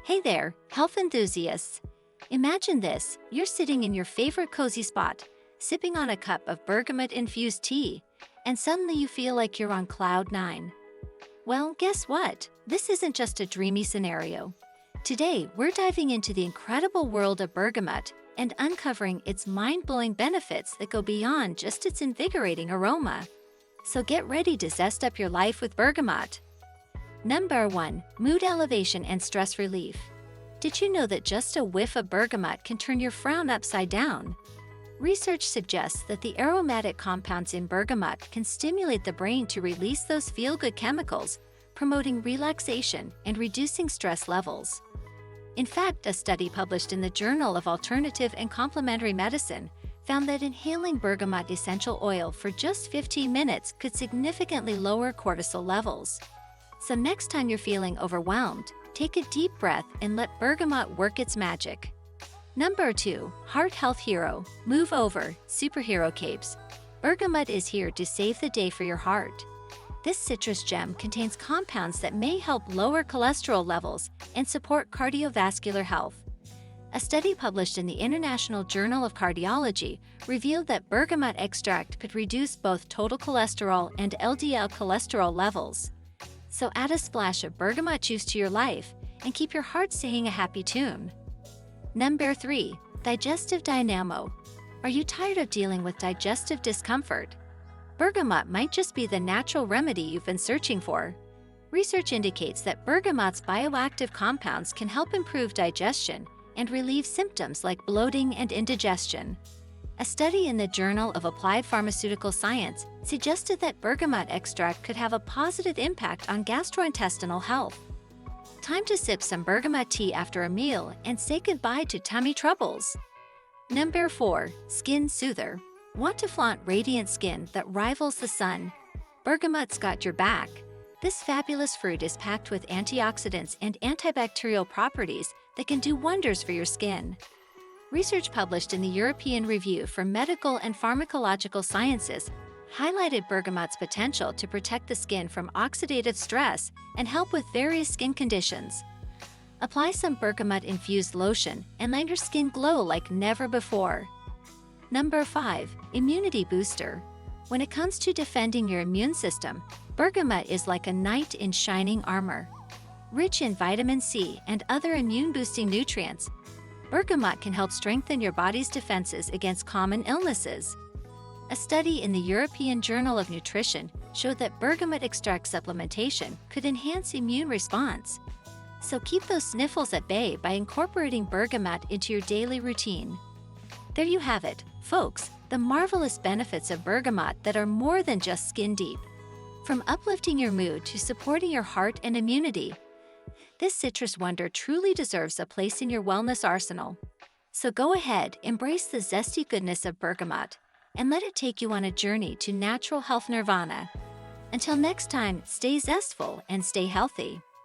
Hey there, health enthusiasts! Imagine this, you're sitting in your favorite cozy spot, sipping on a cup of bergamot-infused tea, and suddenly you feel like you're on cloud nine. Well, guess what? This isn't just a dreamy scenario. Today, we're diving into the incredible world of bergamot and uncovering its mind-blowing benefits that go beyond just its invigorating aroma. So get ready to zest up your life with bergamot. Number 1. Mood elevation and stress relief. Did you know that just a whiff of bergamot can turn your frown upside down? Research suggests that the aromatic compounds in bergamot can stimulate the brain to release those feel-good chemicals, promoting relaxation and reducing stress levels. In fact, a study published in the Journal of Alternative and Complementary Medicine found that inhaling bergamot essential oil for just 15 minutes could significantly lower cortisol levels. So next time you're feeling overwhelmed, take a deep breath and let bergamot work its magic. Number 2. Heart Health Hero. Move over, superhero capes. Bergamot is here to save the day for your heart. This citrus gem contains compounds that may help lower cholesterol levels and support cardiovascular health. A study published in the International Journal of Cardiology revealed that bergamot extract could reduce both total cholesterol and LDL cholesterol levels. So add a splash of bergamot juice to your life and keep your heart singing a happy tune. Number 3. Digestive Dynamo. Are you tired of dealing with digestive discomfort? Bergamot might just be the natural remedy you've been searching for. Research indicates that bergamot's bioactive compounds can help improve digestion and relieve symptoms like bloating and indigestion. A study in the Journal of Applied Pharmaceutical Science suggested that bergamot extract could have a positive impact on gastrointestinal health. Time to sip some bergamot tea after a meal and say goodbye to tummy troubles. Number 4. Skin Soother. Want to flaunt radiant skin that rivals the sun? Bergamot's got your back. This fabulous fruit is packed with antioxidants and antibacterial properties that can do wonders for your skin. Research published in the European Review for Medical and Pharmacological Sciences highlighted bergamot's potential to protect the skin from oxidative stress and help with various skin conditions. Apply some bergamot-infused lotion and let your skin glow like never before. Number 5. Immunity Booster. When it comes to defending your immune system, bergamot is like a knight in shining armor. Rich in vitamin C and other immune-boosting nutrients, bergamot can help strengthen your body's defenses against common illnesses. A study in the European Journal of Nutrition showed that bergamot extract supplementation could enhance immune response. So keep those sniffles at bay by incorporating bergamot into your daily routine. There you have it, folks, the marvelous benefits of bergamot that are more than just skin deep. From uplifting your mood to supporting your heart and immunity, this citrus wonder truly deserves a place in your wellness arsenal. So go ahead, embrace the zesty goodness of bergamot, and let it take you on a journey to natural health nirvana. Until next time, stay zestful and stay healthy.